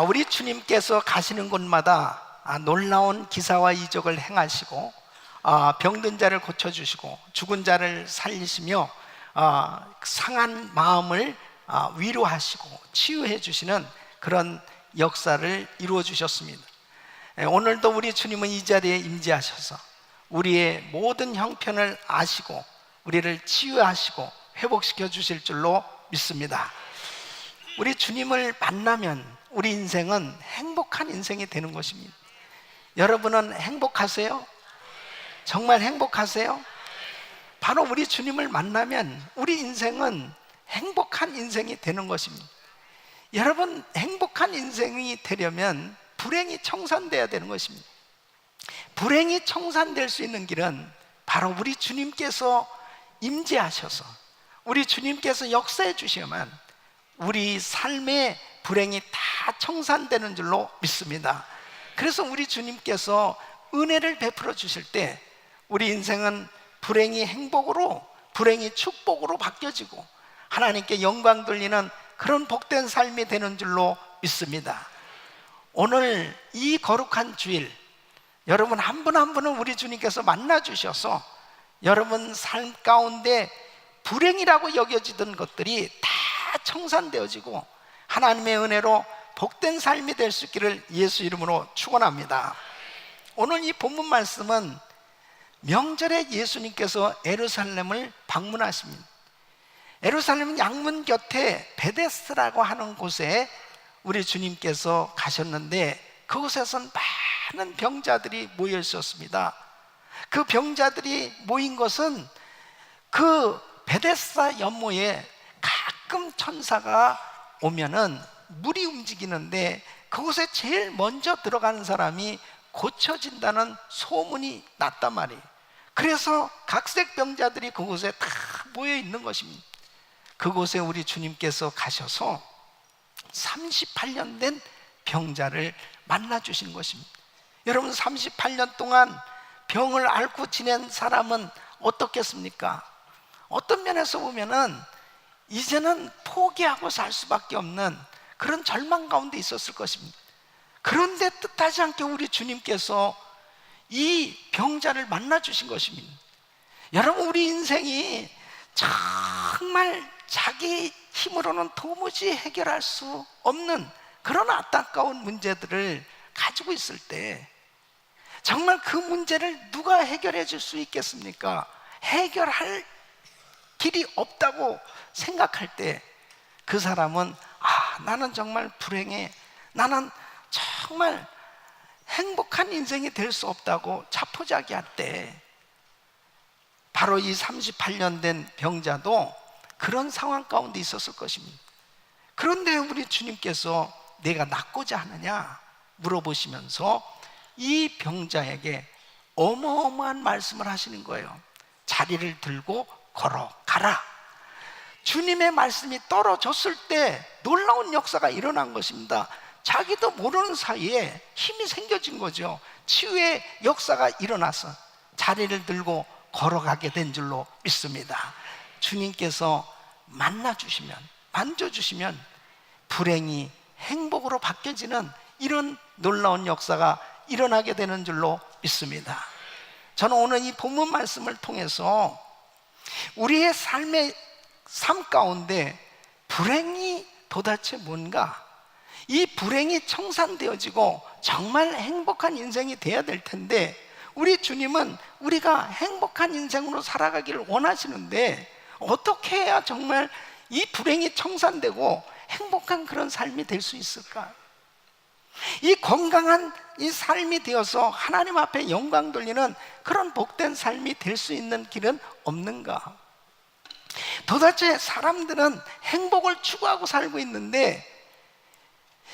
우리 주님께서 가시는 곳마다 놀라운 기사와 이적을 행하시고 병든 자를 고쳐주시고 죽은 자를 살리시며 상한 마음을 위로하시고 치유해 주시는 그런 역사를 이루어 주셨습니다. 오늘도 우리 주님은 이 자리에 임재하셔서 우리의 모든 형편을 아시고 우리를 치유하시고 회복시켜 주실 줄로 믿습니다. 우리 주님을 만나면 우리 인생은 행복한 인생이 되는 것입니다. 여러분은 행복하세요? 정말 행복하세요? 바로 우리 주님을 만나면 우리 인생은 행복한 인생이 되는 것입니다. 여러분, 행복한 인생이 되려면 불행이 청산되어야 되는 것입니다. 불행이 청산될 수 있는 길은 바로 우리 주님께서 임재하셔서 우리 주님께서 역사해 주시면 우리 삶의 불행이 다 청산되는 줄로 믿습니다. 그래서 우리 주님께서 은혜를 베풀어 주실 때 우리 인생은 불행이 행복으로, 불행이 축복으로 바뀌어지고 하나님께 영광 돌리는 그런 복된 삶이 되는 줄로 믿습니다. 오늘 이 거룩한 주일, 여러분 한 분 한 분은 우리 주님께서 만나 주셔서 여러분 삶 가운데 불행이라고 여겨지던 것들이 다 청산되어지고 하나님의 은혜로 복된 삶이 될 수 있기를 예수 이름으로 축원합니다. 오늘 이 본문 말씀은 명절에 예수님께서 예루살렘을 방문하십니다. 예루살렘 양문 곁에 베데스라고 하는 곳에 우리 주님께서 가셨는데 그곳에선 많은 병자들이 모여 있었습니다. 그 병자들이 모인 것은 그 베데스다 연못에 가끔 천사가 오면은 물이 움직이는데 그곳에 제일 먼저 들어가는 사람이 고쳐진다는 소문이 났단 말이에요. 그래서 각색 병자들이 그곳에 다 모여 있는 것입니다. 그곳에 우리 주님께서 가셔서 38년 된 병자를 만나 주신 것입니다. 여러분, 38년 동안 병을 앓고 지낸 사람은 어떻겠습니까? 어떤 면에서 보면은 이제는 포기하고 살 수밖에 없는 그런 절망 가운데 있었을 것입니다. 그런데 뜻하지 않게 우리 주님께서 이 병자를 만나 주신 것입니다. 여러분, 우리 인생이 정말 자기 힘으로는 도무지 해결할 수 없는 그런 안타까운 문제들을 가지고 있을 때 정말 그 문제를 누가 해결해 줄 수 있겠습니까? 해결할 길이 없다고 생각할 때 그 사람은 나는 정말 불행해, 나는 정말 행복한 인생이 될 수 없다고 자포자기할 때 바로 이 38년 된 병자도 그런 상황 가운데 있었을 것입니다. 그런데 우리 주님께서 내가 낫고자 하느냐 물어보시면서 이 병자에게 어마어마한 말씀을 하시는 거예요. 자리를 들고 걸어가라. 주님의 말씀이 떨어졌을 때 놀라운 역사가 일어난 것입니다. 자기도 모르는 사이에 힘이 생겨진 거죠. 치유의 역사가 일어나서 자리를 들고 걸어가게 된 줄로 믿습니다. 주님께서 만나주시면, 만져주시면 불행이 행복으로 바뀌어지는 이런 놀라운 역사가 일어나게 되는 줄로 믿습니다. 저는 오늘 이 본문 말씀을 통해서 우리의 삶의 삶 가운데 불행이 도대체 뭔가, 이 불행이 청산되어지고 정말 행복한 인생이 돼야 될 텐데 우리 주님은 우리가 행복한 인생으로 살아가기를 원하시는데 어떻게 해야 정말 이 불행이 청산되고 행복한 그런 삶이 될 수 있을까? 이 건강한 이 삶이 되어서 하나님 앞에 영광 돌리는 그런 복된 삶이 될 수 있는 길은 없는가? 도대체 사람들은 행복을 추구하고 살고 있는데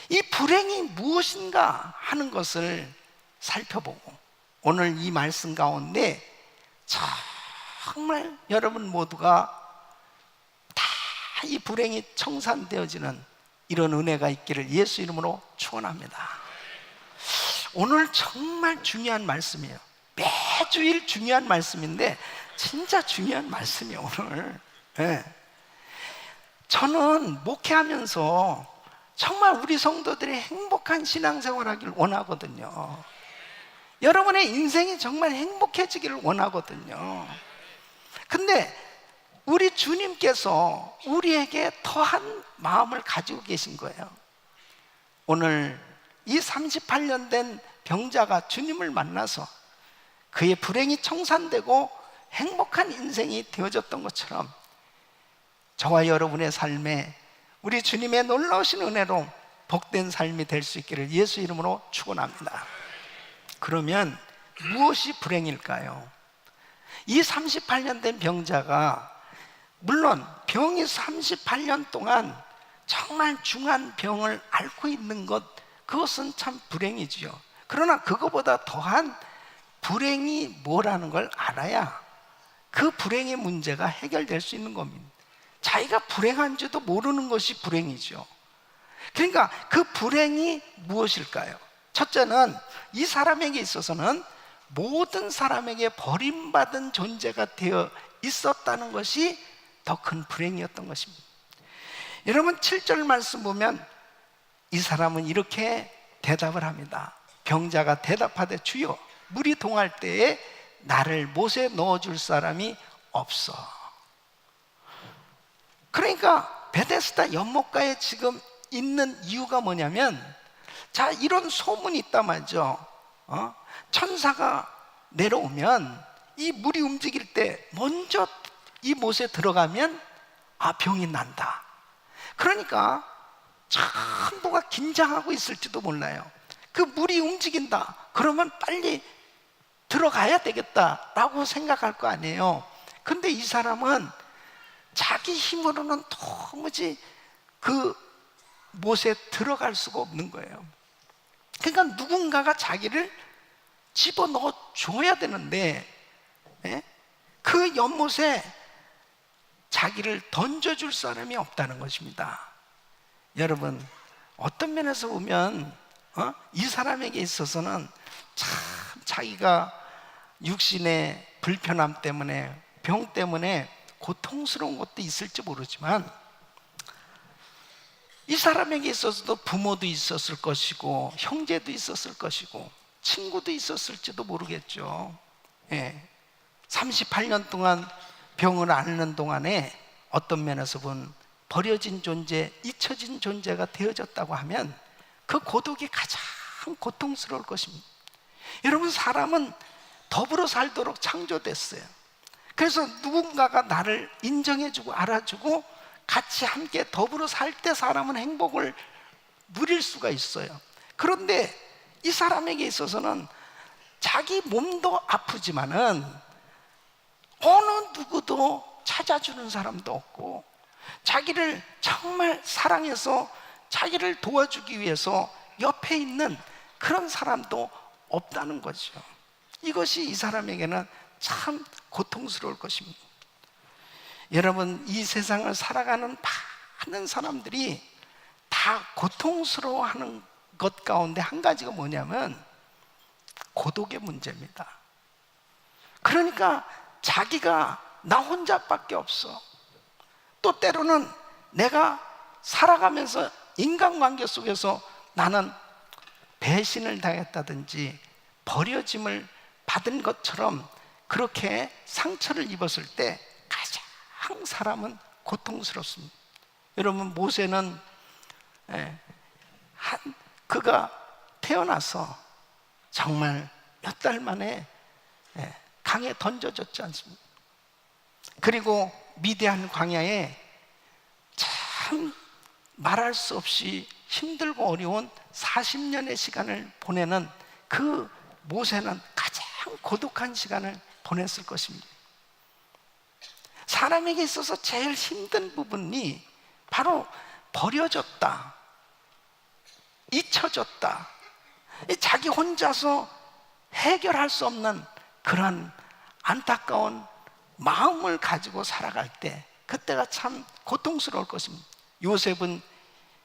이 불행이 무엇인가 하는 것을 살펴보고 오늘 이 말씀 가운데 정말 여러분 모두가 다 이 불행이 청산되어지는 이런 은혜가 있기를 예수 이름으로 축원합니다. 오늘 정말 중요한 말씀이에요. 매주일 중요한 말씀인데 진짜 중요한 말씀이에요. 오늘 예. 저는 목회하면서 정말 우리 성도들이 행복한 신앙생활하기를 원하거든요. 여러분의 인생이 정말 행복해지기를 원하거든요. 근데 우리 주님께서 우리에게 더한 마음을 가지고 계신 거예요. 오늘 이 38년 된 병자가 주님을 만나서 그의 불행이 청산되고 행복한 인생이 되어졌던 것처럼 저와 여러분의 삶에 우리 주님의 놀라우신 은혜로 복된 삶이 될 수 있기를 예수 이름으로 축원합니다. 그러면 무엇이 불행일까요? 이 38년 된 병자가 물론 병이 38년 동안 정말 중한 병을 앓고 있는 것, 그것은 참 불행이지요. 그러나 그거보다 더한 불행이 뭐라는 걸 알아야 그 불행의 문제가 해결될 수 있는 겁니다. 자기가 불행한지도 모르는 것이 불행이죠. 그러니까 그 불행이 무엇일까요? 첫째는 이 사람에게 있어서는 모든 사람에게 버림받은 존재가 되어 있었다는 것이 더 큰 불행이었던 것입니다. 여러분 7절 말씀 보면 이 사람은 이렇게 대답을 합니다. 병자가 대답하되 주여 물이 동할 때에 나를 못에 넣어줄 사람이 없어. 그러니까 베데스다 연못가에 지금 있는 이유가 뭐냐면, 자, 이런 소문이 있단 말이죠. 천사가 내려오면 이 물이 움직일 때 먼저 이 못에 들어가면 병이 난다. 그러니까 전부가 긴장하고 있을지도 몰라요. 그 물이 움직인다 그러면 빨리 들어가야 되겠다라고 생각할 거 아니에요. 근데 이 사람은 자기 힘으로는 도무지 그 못에 들어갈 수가 없는 거예요. 그러니까 누군가가 자기를 집어넣어 줘야 되는데, 그 연못에 자기를 던져줄 사람이 없다는 것입니다. 여러분, 어떤 면에서 보면 이 사람에게 있어서는 참 자기가 육신의 불편함 때문에, 병 때문에 고통스러운 것도 있을지 모르지만, 이 사람에게 있어서도 부모도 있었을 것이고 형제도 있었을 것이고 친구도 있었을지도 모르겠죠. 38년 동안 병을 앓는 동안에 어떤 면에서 본 버려진 존재, 잊혀진 존재가 되어졌다고 하면 그 고독이 가장 고통스러울 것입니다. 여러분, 사람은 더불어 살도록 창조됐어요. 그래서 누군가가 나를 인정해주고 알아주고 같이 함께 더불어 살 때 사람은 행복을 누릴 수가 있어요. 그런데 이 사람에게 있어서는 자기 몸도 아프지만은 어느 누구도 찾아주는 사람도 없고, 자기를 정말 사랑해서 자기를 도와주기 위해서 옆에 있는 그런 사람도 없다는 거죠. 이것이 이 사람에게는 참 고통스러울 것입니다. 여러분, 이 세상을 살아가는 많은 사람들이 다 고통스러워하는 것 가운데 한 가지가 뭐냐면 고독의 문제입니다. 그러니까 자기가 나 혼자밖에 없어. 또 때로는 내가 살아가면서 인간관계 속에서 나는 배신을 당했다든지 버려짐을 받은 것처럼 그렇게 상처를 입었을 때 가장 사람은 고통스럽습니다. 여러분, 모세는 그가 태어나서 정말 몇 달 만에 강에 던져졌지 않습니까? 그리고 미디안 광야에 참 말할 수 없이 힘들고 어려운 40년의 시간을 보내는 그 모세는 가장 고독한 시간을 보냈을 것입니다. 사람에게 있어서 제일 힘든 부분이 바로 버려졌다, 잊혀졌다, 자기 혼자서 해결할 수 없는 그런 안타까운 마음을 가지고 살아갈 때, 그때가 참 고통스러울 것입니다. 요셉은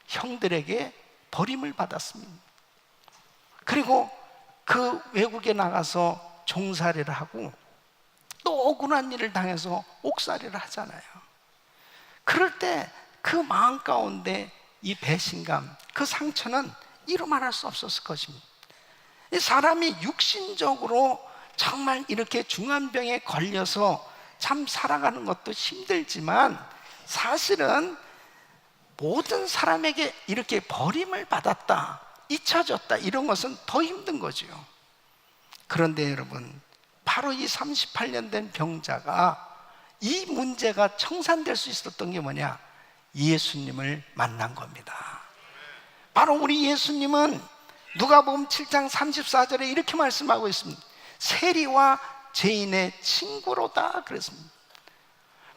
형들에게 버림을 받았습니다. 그리고 그 외국에 나가서 종살이를 하고 또 억울한 일을 당해서 옥살이를 하잖아요. 그럴 때 그 마음 가운데 이 배신감, 그 상처는 이루 말할 수 없었을 것입니다. 이 사람이 육신적으로 정말 이렇게 중환병에 걸려서 참 살아가는 것도 힘들지만, 사실은 모든 사람에게 이렇게 버림을 받았다, 잊혀졌다, 이런 것은 더 힘든 거죠. 그런데 여러분, 바로 이 38년 된 병자가 이 문제가 청산될 수 있었던 게 뭐냐? 예수님을 만난 겁니다. 바로 우리 예수님은 누가복음 7장 34절에 이렇게 말씀하고 있습니다. 세리와 죄인의 친구로다 그랬습니다.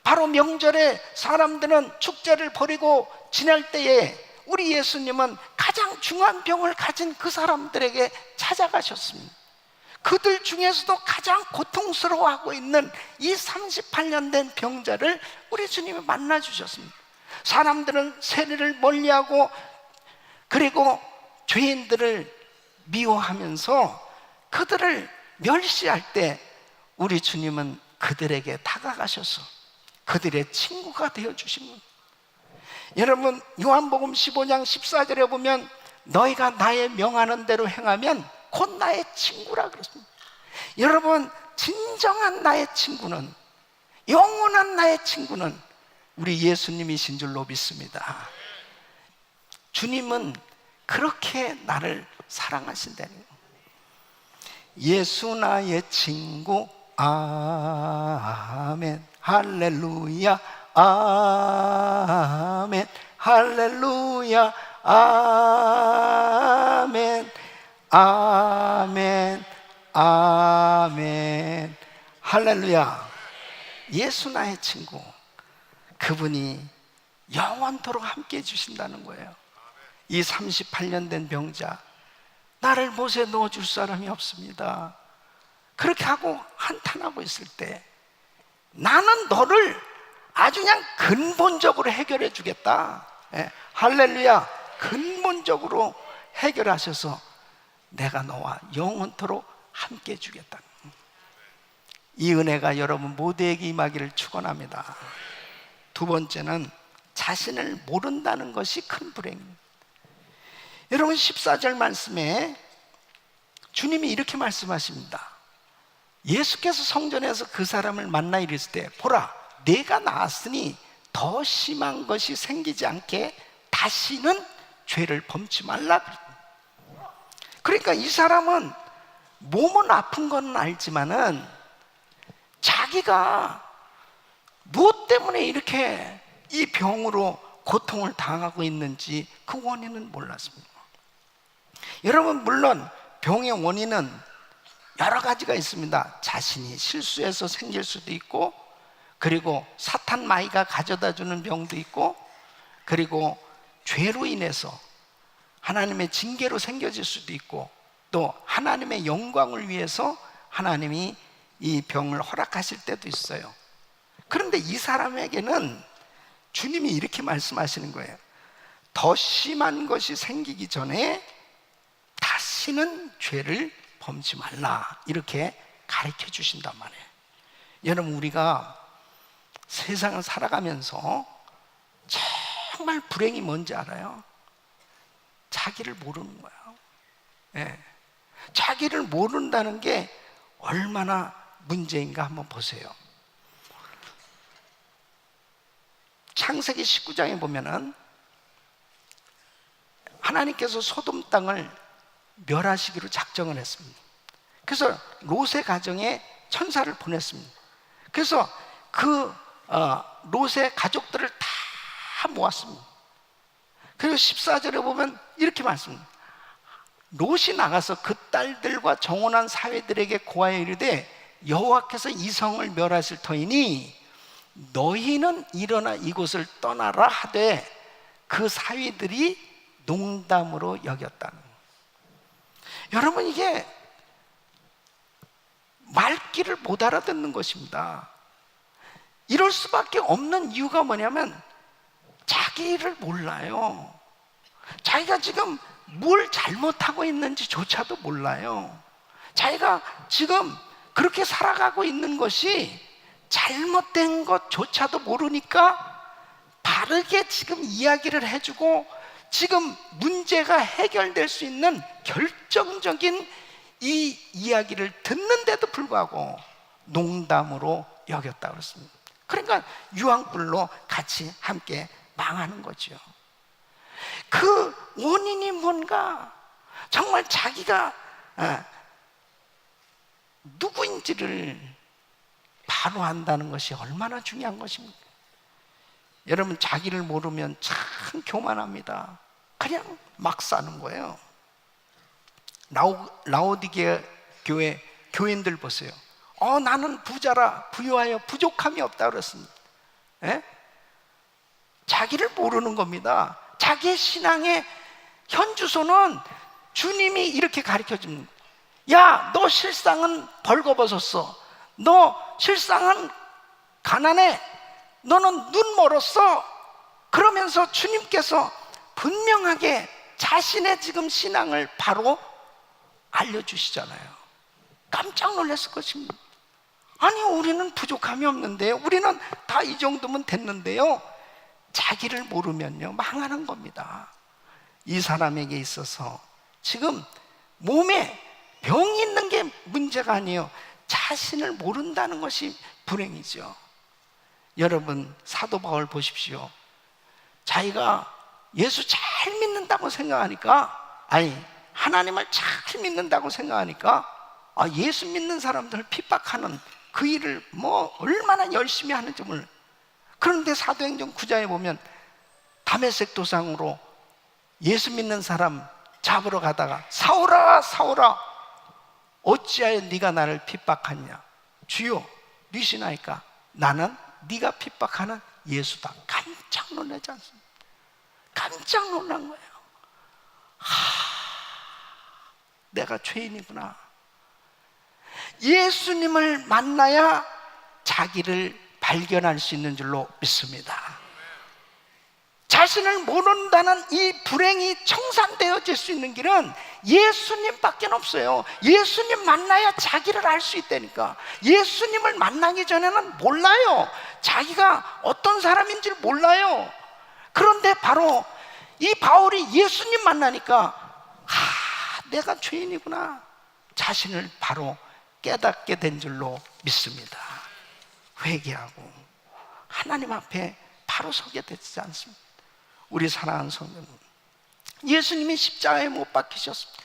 바로 명절에 사람들은 축제를 벌이고 지낼 때에 우리 예수님은 가장 중한 병을 가진 그 사람들에게 찾아가셨습니다. 그들 중에서도 가장 고통스러워하고 있는 이 38년 된 병자를 우리 주님이 만나 주셨습니다. 사람들은 세리를 멀리하고 그리고 죄인들을 미워하면서 그들을 멸시할 때 우리 주님은 그들에게 다가가셔서 그들의 친구가 되어주십니다. 여러분, 요한복음 15장 14절에 보면 너희가 나의 명하는 대로 행하면 곧 나의 친구라 그랬습니다. 여러분, 진정한 나의 친구는, 영원한 나의 친구는 우리 예수님이신 줄로 믿습니다. 주님은 그렇게 나를 사랑하신다는 거예요. 예수 나의 친구, 아멘, 할렐루야, 아멘, 할렐루야, 아멘, 아멘, 아멘, 할렐루야. 예수 나의 친구, 그분이 영원토록 함께 해주신다는 거예요. 이 38년 된 병자, 나를 못에 넣어줄 사람이 없습니다, 그렇게 하고 한탄하고 있을 때 나는 너를 아주 그냥 근본적으로 해결해 주겠다. 할렐루야. 근본적으로 해결하셔서 내가 너와 영원토록 함께 해주겠다. 이 은혜가 여러분 모두에게 임하기를 축원합니다. 두 번째는 자신을 모른다는 것이 큰 불행입니다. 여러분, 14절 말씀에 주님이 이렇게 말씀하십니다. 예수께서 성전에서 그 사람을 만나 이르실 때, 보라, 내가 나았으니 더 심한 것이 생기지 않게 다시는 죄를 범치 말라. 그러니까 이 사람은 몸은 아픈 건 알지만은 자기가 무엇 때문에 이렇게 이 병으로 고통을 당하고 있는지 그 원인은 몰랐습니다. 여러분, 물론 병의 원인은 여러 가지가 있습니다. 자신이 실수해서 생길 수도 있고, 그리고 사탄 마귀가 가져다 주는 병도 있고, 그리고 죄로 인해서 하나님의 징계로 생겨질 수도 있고, 또 하나님의 영광을 위해서 하나님이 이 병을 허락하실 때도 있어요. 그런데 이 사람에게는 주님이 이렇게 말씀하시는 거예요. 더 심한 것이 생기기 전에 다시는 죄를 범치 말라, 이렇게 가르쳐 주신단 말이에요. 여러분, 우리가 세상을 살아가면서 정말 불행이 뭔지 알아요? 자기를 모르는 거예요. 예. 자기를 모른다는 게 얼마나 문제인가 한번 보세요. 창세기 19장에 보면은 하나님께서 소돔 땅을 멸하시기로 작정을 했습니다. 그래서 롯의 가정에 천사를 보냈습니다. 그래서 그 롯의 가족들을 다 모았습니다. 그리고 14절에 보면 이렇게 말씀합니다. 롯이 나가서 그 딸들과 정혼한 사회들에게 고하여 이르되 여호와께서 이 성을 멸하실 터이니 너희는 일어나 이곳을 떠나라 하되 그 사위들이 농담으로 여겼다는 거예요. 여러분, 이게 말귀를 못 알아듣는 것입니다. 이럴 수밖에 없는 이유가 뭐냐면 자기를 몰라요. 자기가 지금 뭘 잘못하고 있는지조차도 몰라요. 자기가 지금 그렇게 살아가고 있는 것이 잘못된 것조차도 모르니까 바르게 지금 이야기를 해주고 지금 문제가 해결될 수 있는 결정적인 이 이야기를 듣는데도 불구하고 농담으로 여겼다 그랬습니다. 그러니까 유황불로 같이 함께 망하는 거죠. 그 원인이 뭔가, 정말 자기가 누구인지를 바로 안다는 것이 얼마나 중요한 것입니까? 여러분, 자기를 모르면 참 교만합니다. 그냥 막 사는 거예요. 라오디게 교회 교인들 보세요. 나는 부자라 부유하여 부족함이 없다 그랬습니다. 예? 자기를 모르는 겁니다. 자기의 신앙의 현주소는 주님이 이렇게 가르쳐 줍니다. 야, 너 실상은 벌거벗었어. 너 실상은 가난해. 너는 눈 멀었어. 그러면서 주님께서 분명하게 자신의 지금 신앙을 바로 알려주시잖아요. 깜짝 놀랐을 것입니다. 아니, 우리는 부족함이 없는데요, 우리는 다 이 정도면 됐는데요. 자기를 모르면요 망하는 겁니다. 이 사람에게 있어서 지금 몸에 병이 있는 게 문제가 아니에요. 자신을 모른다는 것이 불행이죠. 여러분, 사도 바울 보십시오. 자기가 예수 잘 믿는다고 생각하니까, 아니 하나님을 잘 믿는다고 생각하니까 예수 믿는 사람들을 핍박하는 그 일을 얼마나 열심히 하는지 몰라요. 그런데 사도행전 9장에 보면 다메섹 도상으로 예수 믿는 사람 잡으러 가다가 사울아 사울아 어찌하여 네가 나를 핍박하냐. 주여 믿으시나이까? 나는 네가 핍박하는 예수다. 깜짝 놀라지 않습니까? 깜짝 놀란 거예요. 내가 죄인이구나. 예수님을 만나야 자기를 발견할 수 있는 줄로 믿습니다. 자신을 모른다는 이 불행이 청산되어질 수 있는 길은 예수님밖에 없어요. 예수님 만나야 자기를 알 수 있다니까. 예수님을 만나기 전에는 몰라요. 자기가 어떤 사람인지를 몰라요. 그런데 바로 이 바울이 예수님 만나니까 내가 죄인이구나, 자신을 바로 깨닫게 된 줄로 믿습니다. 회개하고 하나님 앞에 바로 서게 되지 않습니다. 우리 사랑하는 성도님, 예수님이 십자가에 못 박히셨습니다.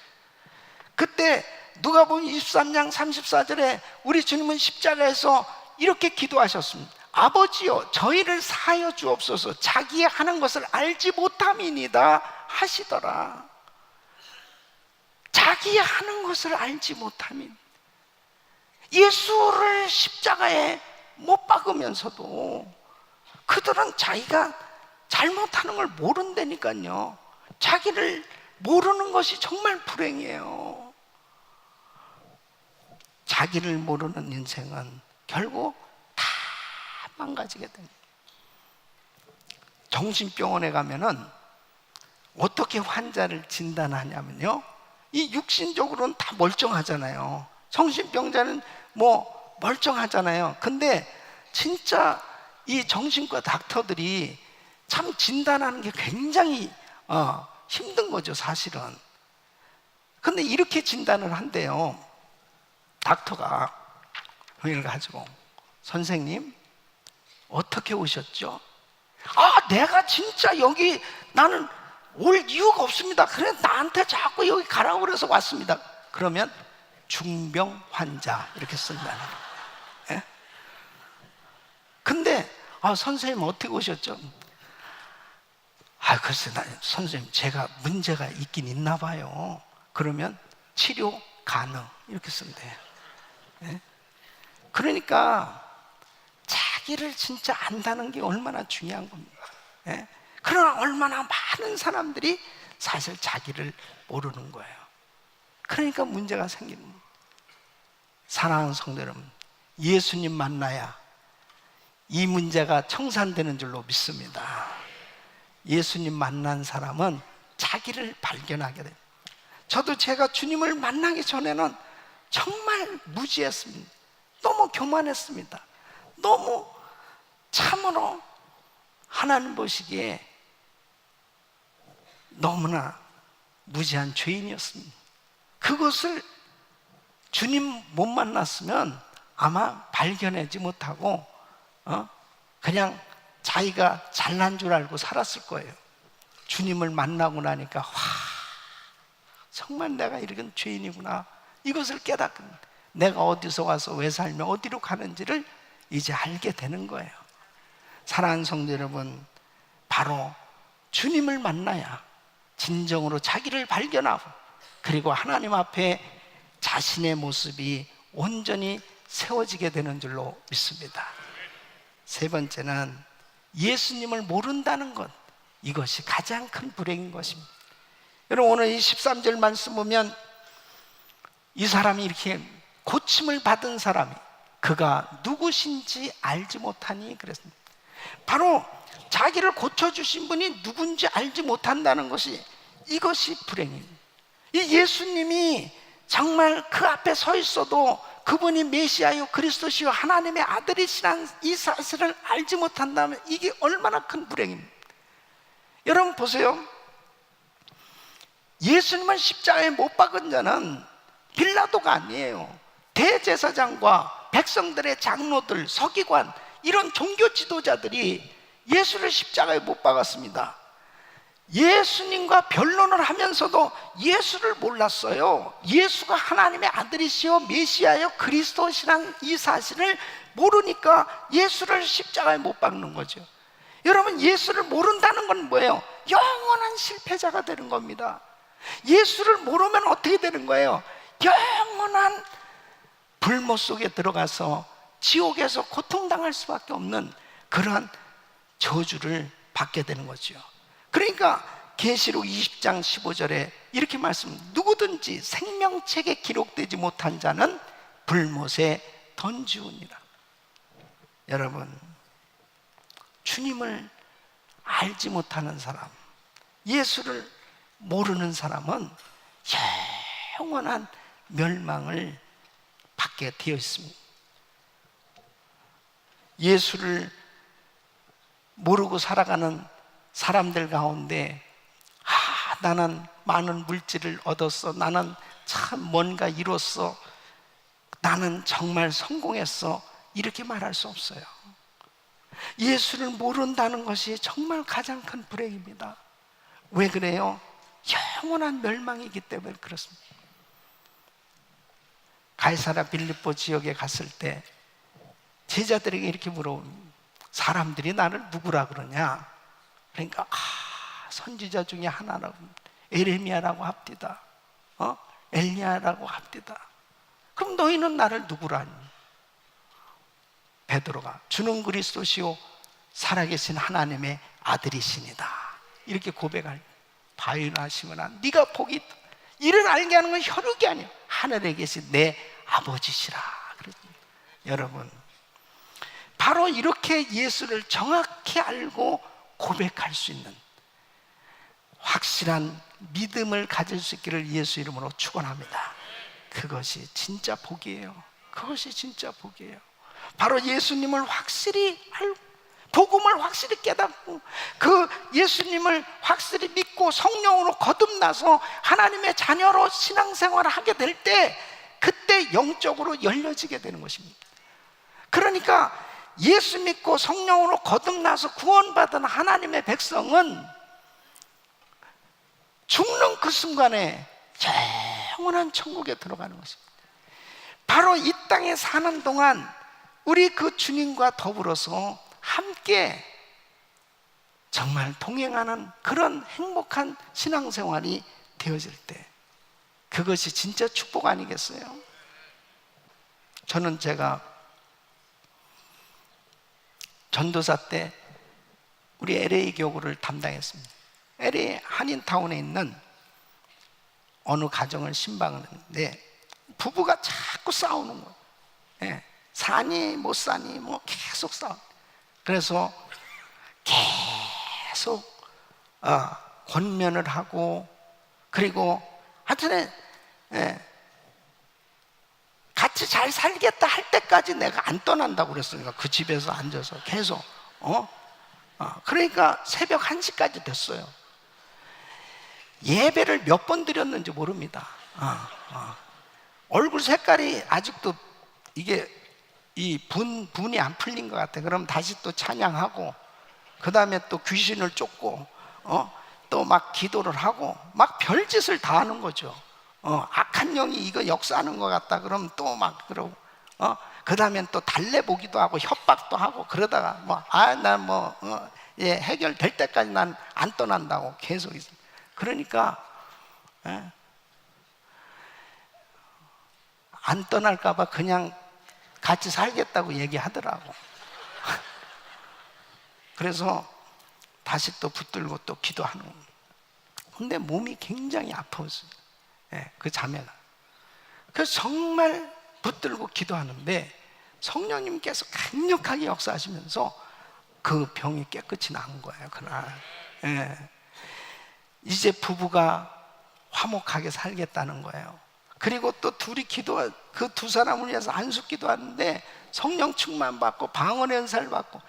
그때 누가복음 23장 34절에 우리 주님은 십자가에서 이렇게 기도하셨습니다. 아버지여, 저희를 사하여 주옵소서. 자기의 하는 것을 알지 못함이니이다 하시더라. 자기의 하는 것을 알지 못함이니. 예수를 십자가에 못 박으면서도 그들은 자기가 잘못하는 걸 모른다니까요. 자기를 모르는 것이 정말 불행이에요. 자기를 모르는 인생은 결국 다 망가지게 됩니다. 정신병원에 가면은 어떻게 환자를 진단하냐면요, 이 육신적으로는 다 멀쩡하잖아요. 정신병자는 멀쩡하잖아요. 근데 진짜 이 정신과 닥터들이 참 진단하는 게 굉장히 힘든 거죠, 사실은. 근데 이렇게 진단을 한대요. 닥터가 병을 가지고, 선생님 어떻게 오셨죠? 내가 진짜 여기 나는 올 이유가 없습니다. 그래 나한테 자꾸 여기 가라고 그래서 왔습니다. 그러면 중병 환자 이렇게 쓴다는. 예? 근데 선생님 어떻게 오셨죠? 글쎄, 선생님 제가 문제가 있긴 있나 봐요. 그러면 치료 가능 이렇게 쓴대요. 예? 그러니까 자기를 진짜 안다는 게 얼마나 중요한 겁니다. 예? 그러나 얼마나 많은 사람들이 사실 자기를 모르는 거예요. 그러니까 문제가 생기는 거예요. 사랑하는 성도 여러분, 예수님 만나야 이 문제가 청산되는 줄로 믿습니다. 예수님 만난 사람은 자기를 발견하게 됩니다. 저도 제가 주님을 만나기 전에는 정말 무지했습니다. 너무 교만했습니다. 너무 참으로 하나님 보시기에 너무나 무지한 죄인이었습니다. 그것을 주님 못 만났으면 아마 발견하지 못하고 그냥 자기가 잘난 줄 알고 살았을 거예요. 주님을 만나고 나니까 와, 정말 내가 이런 죄인이구나, 이것을 깨닫고 내가 어디서 와서 왜 살며 어디로 가는지를 이제 알게 되는 거예요. 사랑하는 성도 여러분, 바로 주님을 만나야 진정으로 자기를 발견하고 그리고 하나님 앞에 자신의 모습이 온전히 세워지게 되는 줄로 믿습니다. 세 번째는 예수님을 모른다는 것, 이것이 가장 큰 불행인 것입니다. 여러분, 오늘 이 13절 말씀 보면 이 사람이 이렇게 고침을 받은 사람이 그가 누구신지 알지 못하니 그랬습니다. 바로 자기를 고쳐주신 분이 누군지 알지 못한다는 것이, 이것이 불행입니다. 이 예수님이 정말 그 앞에 서 있어도 그분이 메시아요 그리스도시요 하나님의 아들이시라는 이 사실을 알지 못한다면 이게 얼마나 큰 불행입니다. 여러분 보세요. 예수님을 십자가에 못 박은 자는 빌라도가 아니에요. 대제사장과 백성들의 장로들, 서기관, 이런 종교 지도자들이 예수를 십자가에 못 박았습니다. 예수님과 변론을 하면서도 예수를 몰랐어요. 예수가 하나님의 아들이시요 메시아요 그리스도시란 이 사실을 모르니까 예수를 십자가에 못 박는 거죠. 여러분, 예수를 모른다는 건 뭐예요? 영원한 실패자가 되는 겁니다. 예수를 모르면 어떻게 되는 거예요? 영원한 불못 속에 들어가서 지옥에서 고통당할 수밖에 없는 그러한 저주를 받게 되는 거죠. 그러니까 계시록 20장 15절에 이렇게 누구든지 생명책에 기록되지 못한 자는 불못에 던지우니라. 여러분, 주님을 알지 못하는 사람, 예수를 모르는 사람은 영원한 멸망을 받게 되어 있습니다. 예수를 모르고 살아가는 사람들 가운데 나는 많은 물질을 얻었어, 나는 참 뭔가 이뤘어, 나는 정말 성공했어, 이렇게 말할 수 없어요. 예수를 모른다는 것이 정말 가장 큰 불행입니다. 왜 그래요? 영원한 멸망이기 때문에 그렇습니다. 가이사랴 빌립보 지역에 갔을 때 제자들에게 이렇게 물어봅니다. 사람들이 나를 누구라 그러냐? 그러니까 선지자 중에 하나라고, 에레미야라고 합디다, 엘리야라고 합디다. 그럼 너희는 나를 누구라 하니? 베드로가 주는 그리스도시요 살아계신 하나님의 아들이시니다, 이렇게 고백할. 바위나 시므나 네가 복이 있다. 이를 알게 하는 건 혈육이 아니에요. 하늘에 계신 내 아버지시라. 여러분, 바로 이렇게 예수를 정확히 알고 고백할 수 있는 확실한 믿음을 가질 수 있기를 예수 이름으로 축원합니다. 그것이 진짜 복이에요. 그것이 진짜 복이에요. 바로 예수님을 확실히 알고 복음을 확실히 깨닫고 그 예수님을 확실히 믿고 성령으로 거듭나서 하나님의 자녀로 신앙생활을 하게 될 때 그때 영적으로 열려지게 되는 것입니다. 그러니까 예수 믿고 성령으로 거듭나서 구원받은 하나님의 백성은 죽는 그 순간에 영원한 천국에 들어가는 것입니다. 바로 이 땅에 사는 동안 우리 그 주님과 더불어서 함께 정말 동행하는 그런 행복한 신앙생활이 되어질 때 그것이 진짜 축복 아니겠어요? 저는 제가 전도사 때 우리 LA 교구를 담당했습니다. LA 한인타운에 있는 어느 가정을 신방을 했는데 부부가 자꾸 싸우는 거예요. 예, 사니 못 사니 뭐 계속 싸워. 그래서 계속 권면을 하고, 그리고 하여튼 같이 잘 살겠다 할 때까지 내가 안 떠난다고 그랬으니까 그 집에서 앉아서 계속 그러니까 새벽 1시까지 됐어요. 예배를 몇 번 드렸는지 모릅니다. 얼굴 색깔이 아직도 이게 분이 안 풀린 것 같아. 그럼 다시 또 찬양하고, 그 다음에 또 귀신을 쫓고, 또 막 기도를 하고, 막 별짓을 다 하는 거죠. 악한 영이 이거 역사하는 것 같다. 그럼 또 막 그러고, 그 다음엔 또 달래보기도 하고, 협박도 하고, 그러다가 해결될 때까지 난 안 떠난다고 계속 있어요. 그러니까, 안 떠날까봐 그냥 같이 살겠다고 얘기하더라고. 그래서 다시 또 붙들고 또 기도하는 겁니다. 근데 몸이 굉장히 아팠어요. 그 자매가. 그래서 정말 붙들고 기도하는데 성령님께서 강력하게 역사하시면서 그 병이 깨끗이 나은 거예요, 그날. 이제 부부가 화목하게 살겠다는 거예요. 그리고 또 둘이 그 두 사람을 위해서 안수 기도하는데 성령 충만 받고 방언 연사를 받고,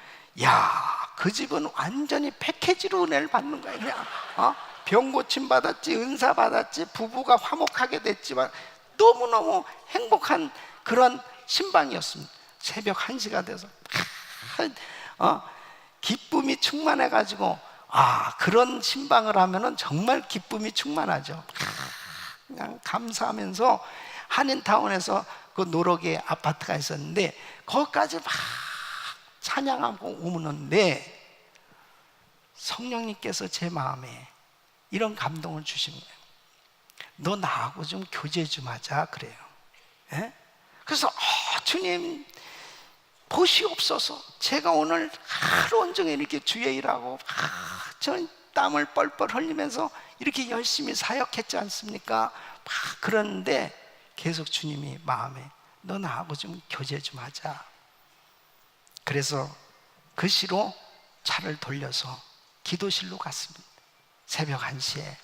그 집은 완전히 패키지로 은혜를 받는 거예요. 그냥 병 고침 받았지, 은사 받았지, 부부가 화목하게 됐지만 너무너무 행복한 그런 신방이었습니다. 새벽 1시가 돼서 기쁨이 충만해가지고, 그런 신방을 하면은 정말 기쁨이 충만하죠. 그냥 감사하면서 한인타운에서 그 노력의 아파트가 있었는데 거기까지 막 찬양하고 오는데 성령님께서 제 마음에 이런 감동을 주신 거예요. 너 나하고 좀 교제 좀 하자 그래요. 그래서 주님 보시옵소서. 제가 오늘 하루 온종일 이렇게 주의 일하고 저 땀을 뻘뻘 흘리면서 이렇게 열심히 사역했지 않습니까? 막 그러는데 계속 주님이 마음에 너 나하고 좀 교제 좀 하자. 그래서 그 시로 차를 돌려서 기도실로 갔습니다. 새벽 1시에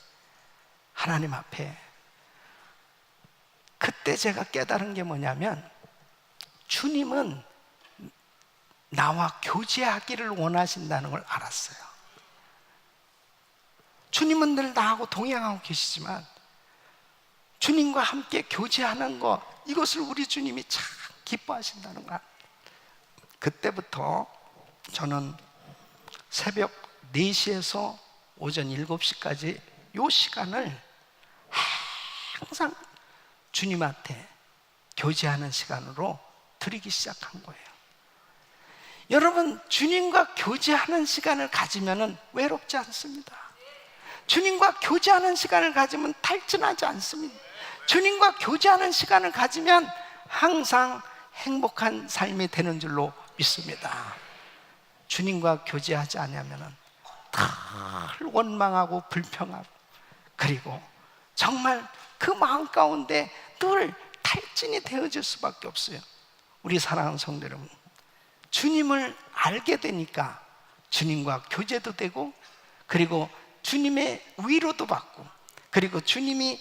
하나님 앞에. 그때 제가 깨달은 게 뭐냐면 주님은 나와 교제하기를 원하신다는 걸 알았어요. 주님은 늘 나하고 동행하고 계시지만 주님과 함께 교제하는 것, 이것을 우리 주님이 참 기뻐하신다는 것. 그때부터 저는 새벽 4시에서 오전 7시까지 이 시간을 항상 주님한테 교제하는 시간으로 드리기 시작한 거예요. 여러분, 주님과 교제하는 시간을 가지면 외롭지 않습니다. 주님과 교제하는 시간을 가지면 탈진하지 않습니다. 주님과 교제하는 시간을 가지면 항상 행복한 삶이 되는 줄로 믿습니다. 주님과 교제하지 않으면 늘 원망하고 불평하고, 그리고 정말 그 마음 가운데 늘 탈진이 되어질 수밖에 없어요. 우리 사랑하는 성도 여러분, 주님을 알게 되니까 주님과 교제도 되고, 그리고 주님의 위로도 받고, 그리고 주님이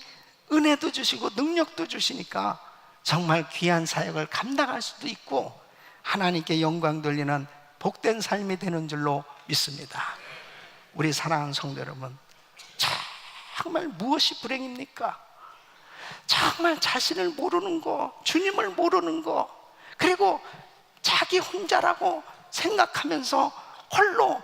은혜도 주시고 능력도 주시니까 정말 귀한 사역을 감당할 수도 있고 하나님께 영광 돌리는 복된 삶이 되는 줄로 믿습니다. 우리 사랑하는 성도 여러분, 정말 무엇이 불행입니까? 정말 자신을 모르는 거, 주님을 모르는 거, 그리고 자기 혼자라고 생각하면서 홀로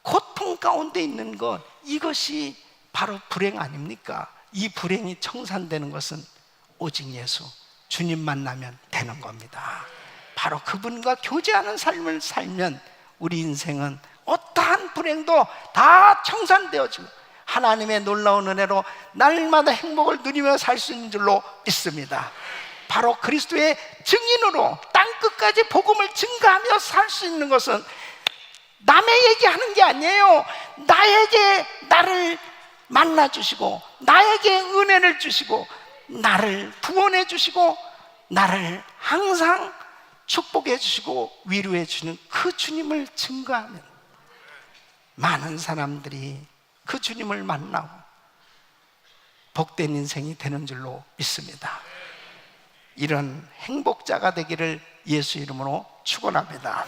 고통 가운데 있는 것, 이것이 바로 불행 아닙니까? 이 불행이 청산되는 것은 오직 예수, 주님 만나면 되는 겁니다. 바로 그분과 교제하는 삶을 살면 우리 인생은 어떠한 불행도 다 청산되어지고 하나님의 놀라운 은혜로 날마다 행복을 누리며 살 수 있는 줄로 믿습니다. 바로 그리스도의 증인으로 땅끝까지 복음을 증가하며 살 수 있는 것은 남의 얘기하는 게 아니에요. 나에게 나를 만나주시고, 나에게 은혜를 주시고, 나를 구원해 주시고, 나를 항상 축복해 주시고 위로해 주는 그 주님을 증거하면 많은 사람들이 그 주님을 만나고 복된 인생이 되는 줄로 믿습니다. 이런 행복자가 되기를 예수 이름으로 축원합니다.